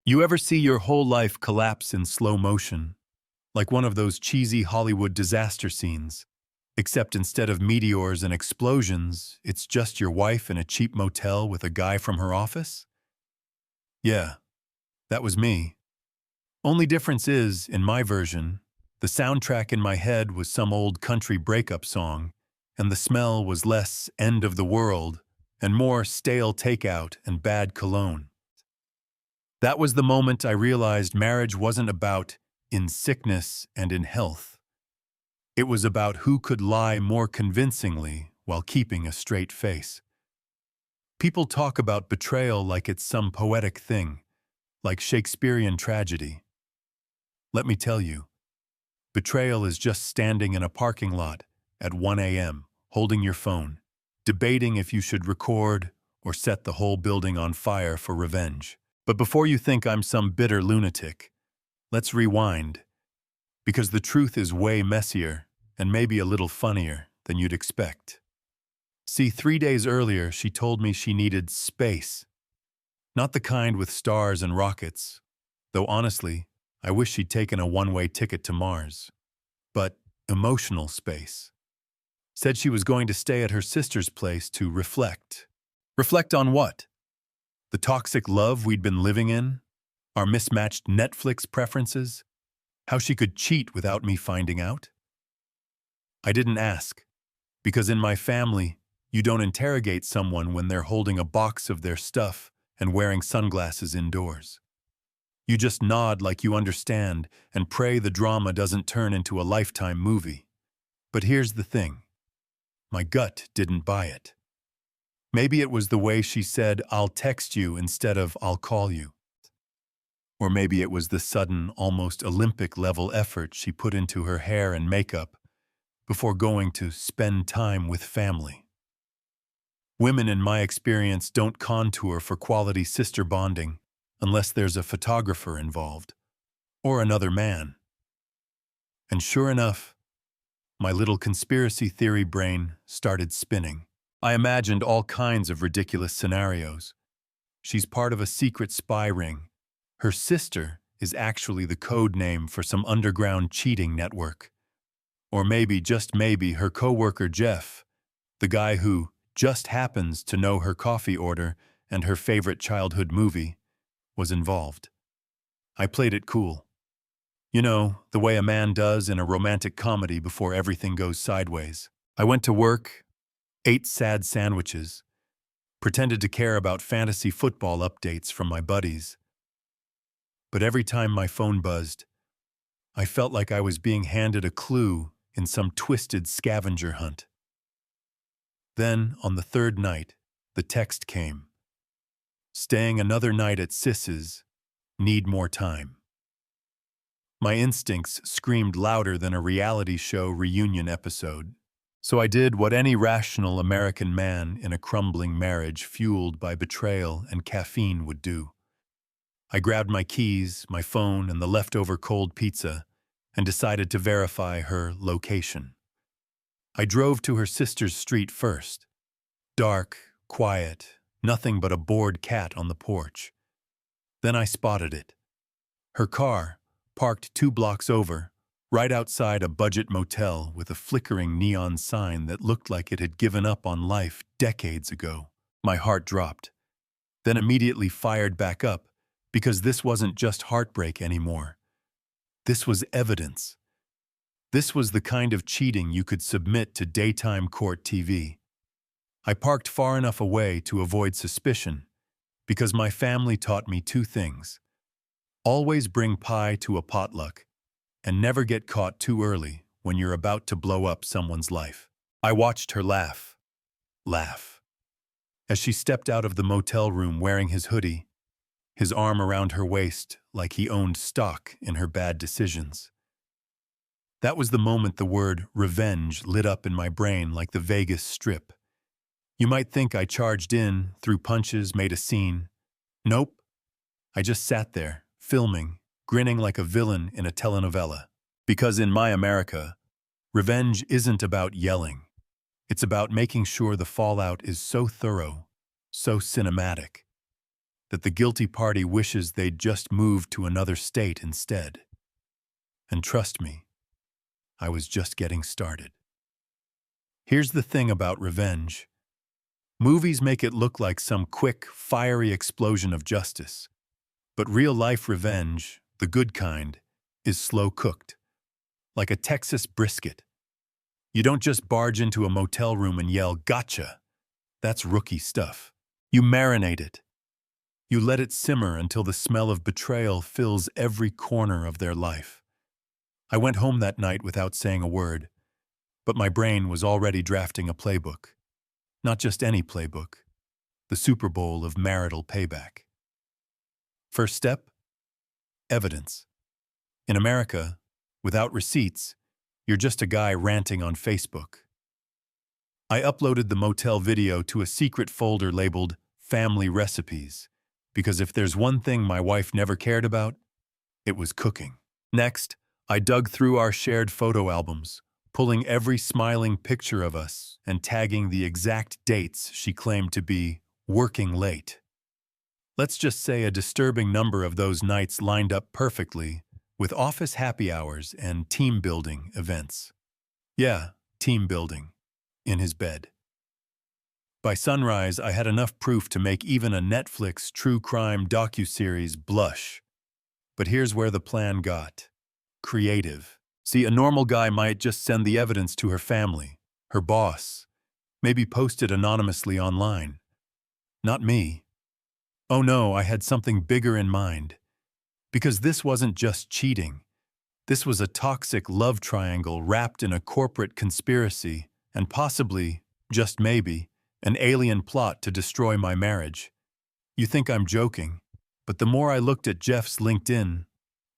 You ever see your whole life collapse in slow motion, like one of those cheesy Hollywood disaster scenes? Except instead of meteors and explosions, it's just your wife in a cheap motel with a guy from her office? Yeah, that was me. Only difference is, in my version, the soundtrack in my head was some old country breakup song, and the smell was less end of the world and more stale takeout and bad cologne. That was the moment I realized marriage wasn't about in sickness and in health. It was about who could lie more convincingly while keeping a straight face. People talk about betrayal like it's some poetic thing, like Shakespearean tragedy. Let me tell you, betrayal is just standing in a parking lot at 1 a.m., holding your phone, debating if you should record or set the whole building on fire for revenge. But before you think I'm some bitter lunatic, let's rewind, because the truth is way messier and maybe a little funnier than you'd expect. See, 3 days earlier, she told me she needed space. Not the kind with stars and rockets, though honestly, I wish she'd taken a one-way ticket to Mars. But emotional space. Said she was going to stay at her sister's place to reflect. Reflect on what? The toxic love we'd been living in? Our mismatched Netflix preferences? How she could cheat without me finding out? I didn't ask, because in my family, you don't interrogate someone when they're holding a box of their stuff and wearing sunglasses indoors. You just nod like you understand and pray the drama doesn't turn into a Lifetime movie. But here's the thing. My gut didn't buy it. Maybe it was the way she said, "I'll text you" instead of "I'll call you." Or maybe it was the sudden, almost Olympic-level effort she put into her hair and makeup before going to spend time with family. Women, in my experience, don't contour for quality sister bonding unless there's a photographer involved, or another man. And sure enough, my little conspiracy theory brain started spinning. I imagined all kinds of ridiculous scenarios. She's part of a secret spy ring. Her sister is actually the code name for some underground cheating network. Or maybe, just maybe, her coworker Jeff, the guy who just happens to know her coffee order and her favorite childhood movie, was involved. I played it cool. You know, the way a man does in a romantic comedy before everything goes sideways. I went to work, ate sad sandwiches, pretended to care about fantasy football updates from my buddies. But every time my phone buzzed, I felt like I was being handed a clue in some twisted scavenger hunt. Then, on the third night, the text came. Staying another night at Sis's, need more time. My instincts screamed louder than a reality show reunion episode. So I did what any rational American man in a crumbling marriage fueled by betrayal and caffeine would do. I grabbed my keys, my phone, and the leftover cold pizza and decided to verify her location. I drove to her sister's street first. Dark, quiet, nothing but a bored cat on the porch. Then I spotted it. Her car, parked 2 blocks over, right outside a budget motel with a flickering neon sign that looked like it had given up on life decades ago. My heart dropped, then immediately fired back up because this wasn't just heartbreak anymore. This was evidence. This was the kind of cheating you could submit to daytime court TV. I parked far enough away to avoid suspicion because my family taught me 2 things. Always bring pie to a potluck, and never get caught too early when you're about to blow up someone's life. I watched her laugh, as she stepped out of the motel room wearing his hoodie, his arm around her waist like he owned stock in her bad decisions. That was the moment the word revenge lit up in my brain like the Vegas Strip. You might think I charged in, threw punches, made a scene. Nope. I just sat there, filming, grinning like a villain in a telenovela. Because in my America, revenge isn't about yelling. It's about making sure the fallout is so thorough, so cinematic, that the guilty party wishes they'd just moved to another state instead. And trust me, I was just getting started. Here's the thing about revenge. Movies make it look like some quick, fiery explosion of justice. But real-life revenge, the good kind, is slow-cooked, like a Texas brisket. You don't just barge into a motel room and yell, "Gotcha!" That's rookie stuff. You marinate it. You let it simmer until the smell of betrayal fills every corner of their life. I went home that night without saying a word, but my brain was already drafting a playbook. Not just any playbook, the Super Bowl of marital payback. First step? Evidence. In America, without receipts, you're just a guy ranting on Facebook. I uploaded the motel video to a secret folder labeled Family Recipes, because if there's one thing my wife never cared about, it was cooking. Next, I dug through our shared photo albums, pulling every smiling picture of us and tagging the exact dates she claimed to be working late. Let's just say a disturbing number of those nights lined up perfectly with office happy hours and team-building events. Yeah, team building. In his bed. By sunrise, I had enough proof to make even a Netflix true crime docuseries blush. But here's where the plan got creative. See, a normal guy might just send the evidence to her family, her boss, maybe post it anonymously online. Not me. Oh no, I had something bigger in mind. Because this wasn't just cheating. This was a toxic love triangle wrapped in a corporate conspiracy and possibly, just maybe, an alien plot to destroy my marriage. You think I'm joking, but the more I looked at Jeff's LinkedIn,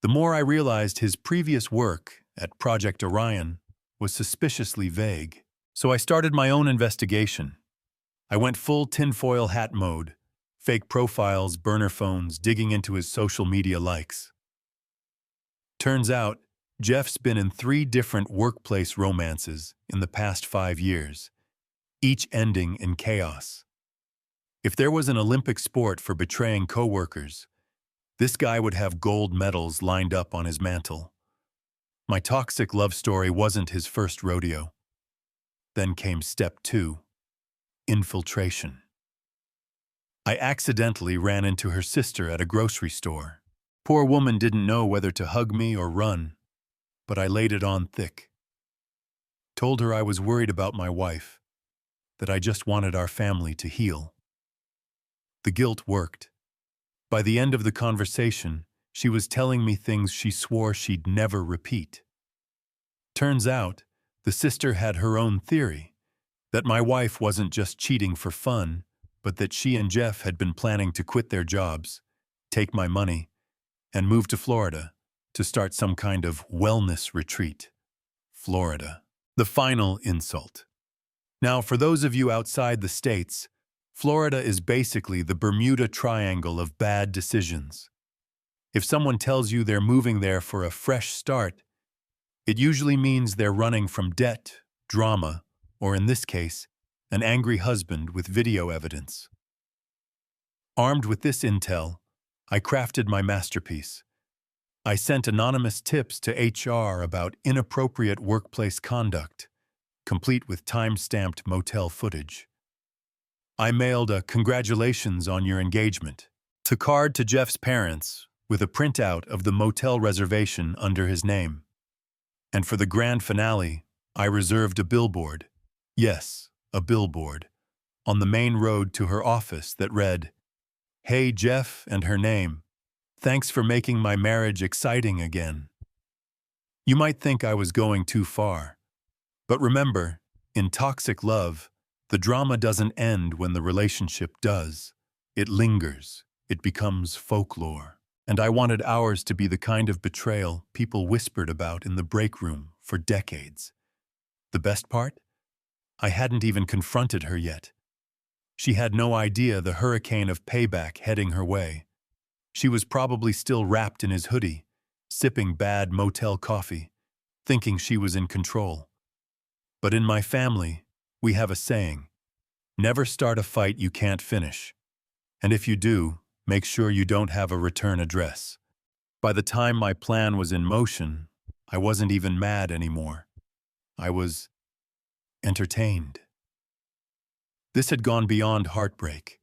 the more I realized his previous work at Project Orion was suspiciously vague. So I started my own investigation. I went full tinfoil hat mode, fake profiles, burner phones, digging into his social media likes. Turns out, Jeff's been in 3 different workplace romances in the past 5 years, each ending in chaos. If there was an Olympic sport for betraying coworkers, this guy would have gold medals lined up on his mantle. My toxic love story wasn't his first rodeo. Then came step 2, infiltration. I accidentally ran into her sister at a grocery store. Poor woman didn't know whether to hug me or run, but I laid it on thick. Told her I was worried about my wife, that I just wanted our family to heal. The guilt worked. By the end of the conversation, she was telling me things she swore she'd never repeat. Turns out, the sister had her own theory, that my wife wasn't just cheating for fun, but that she and Jeff had been planning to quit their jobs, take my money, and move to Florida to start some kind of wellness retreat. Florida. The final insult. Now, for those of you outside the States, Florida is basically the Bermuda Triangle of bad decisions. If someone tells you they're moving there for a fresh start, it usually means they're running from debt, drama, or in this case, an angry husband with video evidence. Armed with this intel, I crafted my masterpiece. I sent anonymous tips to HR about inappropriate workplace conduct, complete with time-stamped motel footage. I mailed a "congratulations on your engagement" to card to Jeff's parents with a printout of the motel reservation under his name. And for the grand finale, I reserved a billboard. Yes, a billboard. On the main road to her office that read, "Hey Jeff," and her name. "Thanks for making my marriage exciting again." You might think I was going too far. But remember, in toxic love, the drama doesn't end when the relationship does. It lingers. It becomes folklore. And I wanted ours to be the kind of betrayal people whispered about in the break room for decades. The best part? I hadn't even confronted her yet. She had no idea the hurricane of payback heading her way. She was probably still wrapped in his hoodie, sipping bad motel coffee, thinking she was in control. But in my family, we have a saying, never start a fight you can't finish. And if you do, Make sure you don't have a return address. By the time my plan was in motion, I wasn't even mad anymore. I was entertained. This had gone beyond heartbreak.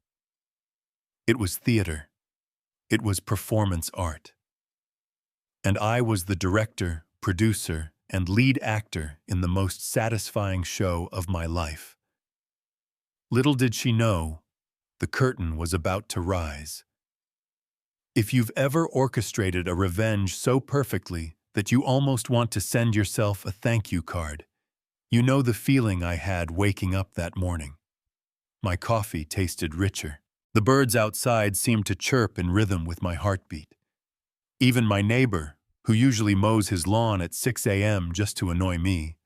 It was theater. It was performance art. And I was the director, producer, and lead actor in the most satisfying show of my life. Little did she know, the curtain was about to rise. If you've ever orchestrated a revenge so perfectly that you almost want to send yourself a thank you card, you know the feeling I had waking up that morning. My coffee tasted richer. The birds outside seemed to chirp in rhythm with my heartbeat. Even my neighbor, who usually mows his lawn at 6 a.m. just to annoy me,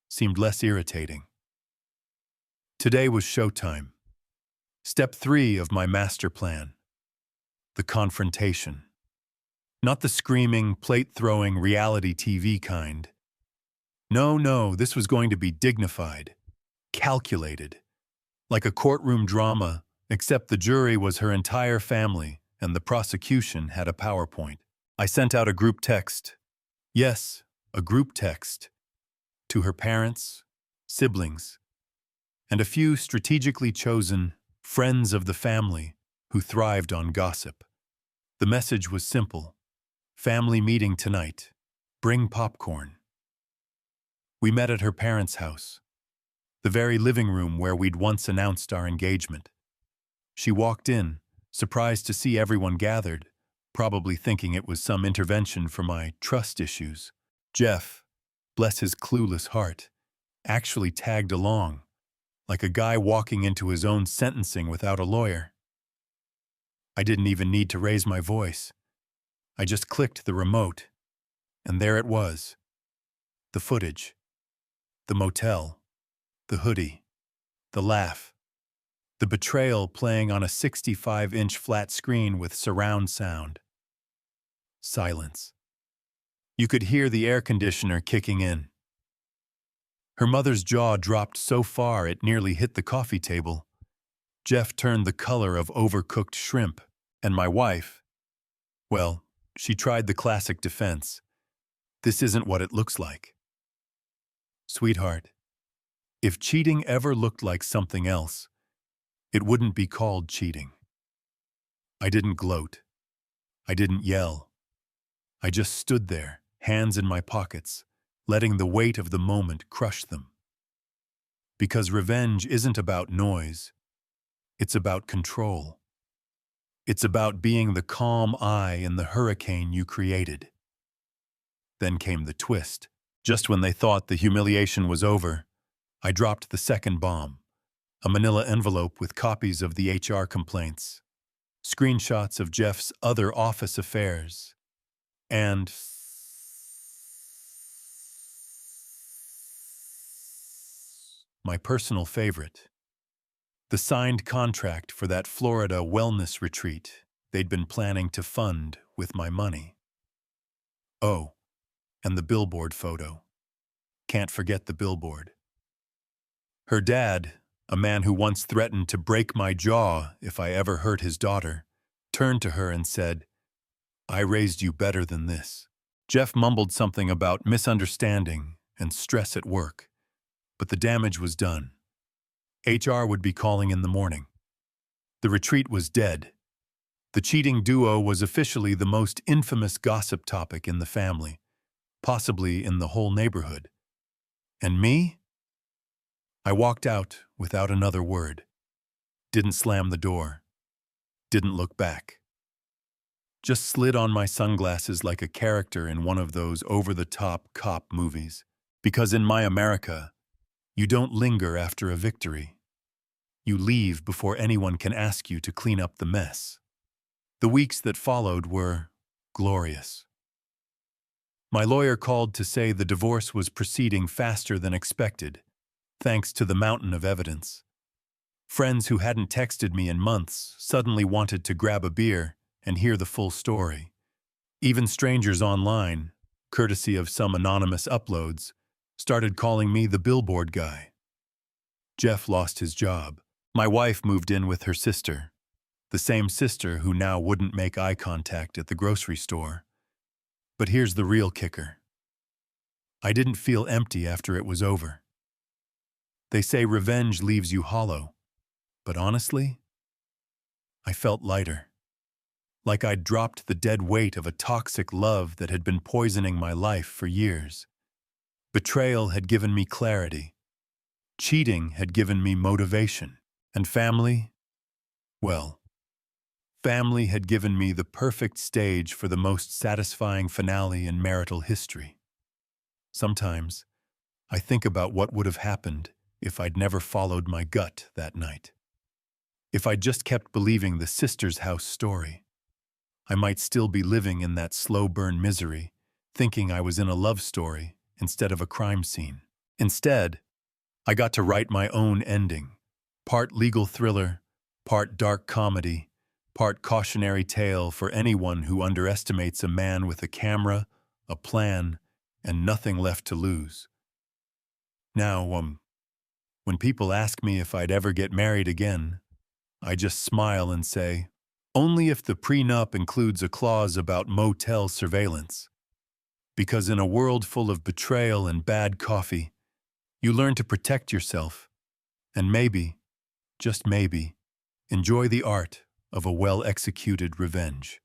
seemed less irritating. Today was showtime. Step 3 of my master plan. The confrontation. Not the screaming, plate-throwing reality TV kind. No, this was going to be dignified, calculated, like a courtroom drama, except the jury was her entire family and the prosecution had a PowerPoint. I sent out a group text. Yes, a group text. To her parents, siblings, and a few strategically chosen friends of the family who thrived on gossip. The message was simple. Family meeting tonight. Bring popcorn. We met at her parents' house, the very living room where we'd once announced our engagement. She walked in, surprised to see everyone gathered, probably thinking it was some intervention for my trust issues. Jeff, bless his clueless heart, actually tagged along, like a guy walking into his own sentencing without a lawyer. I didn't even need to raise my voice. I just clicked the remote, and there it was. The footage, the motel, the hoodie, the laugh, the betrayal playing on a 65-inch flat screen with surround sound. Silence. You could hear the air conditioner kicking in. Her mother's jaw dropped so far it nearly hit the coffee table. Jeff turned the color of overcooked shrimp, and my wife, well, she tried the classic defense. This isn't what it looks like. Sweetheart, if cheating ever looked like something else, it wouldn't be called cheating. I didn't gloat. I didn't yell. I just stood there, hands in my pockets, letting the weight of the moment crush them. Because revenge isn't about noise. It's about control. It's about being the calm eye in the hurricane you created. Then came the twist. Just when they thought the humiliation was over, I dropped the second bomb, a manila envelope with copies of the HR complaints, screenshots of Jeff's other office affairs, and my personal favorite, the signed contract for that Florida wellness retreat they'd been planning to fund with my money. Oh, and the billboard photo. Can't forget the billboard. Her dad, a man who once threatened to break my jaw if I ever hurt his daughter, turned to her and said, "I raised you better than this." Jeff mumbled something about misunderstanding and stress at work, but the damage was done. HR would be calling in the morning. The retreat was dead. The cheating duo was officially the most infamous gossip topic in the family, possibly in the whole neighborhood. And me? I walked out without another word. Didn't slam the door. Didn't look back. Just slid on my sunglasses like a character in one of those over-the-top cop movies. Because in my America, you don't linger after a victory. You leave before anyone can ask you to clean up the mess. The weeks that followed were glorious. My lawyer called to say the divorce was proceeding faster than expected, thanks to the mountain of evidence. Friends who hadn't texted me in months suddenly wanted to grab a beer and hear the full story. Even strangers online, courtesy of some anonymous uploads, started calling me the billboard guy. Jeff lost his job. My wife moved in with her sister. The same sister who now wouldn't make eye contact at the grocery store. But here's the real kicker. I didn't feel empty after it was over. They say revenge leaves you hollow, but honestly, I felt lighter. Like I'd dropped the dead weight of a toxic love that had been poisoning my life for years. Betrayal had given me clarity. Cheating had given me motivation. And family? Well, family had given me the perfect stage for the most satisfying finale in marital history. Sometimes, I think about what would have happened if I'd never followed my gut that night. If I'd just kept believing the sister's house story, I might still be living in that slow-burn misery, thinking I was in a love story instead of a crime scene. Instead, I got to write my own ending, part legal thriller, part dark comedy, part cautionary tale for anyone who underestimates a man with a camera, a plan, and nothing left to lose. Now, when people ask me if I'd ever get married again, I just smile and say, only if the prenup includes a clause about motel surveillance. Because in a world full of betrayal and bad coffee, you learn to protect yourself, and maybe, just maybe, enjoy the art of a well-executed revenge.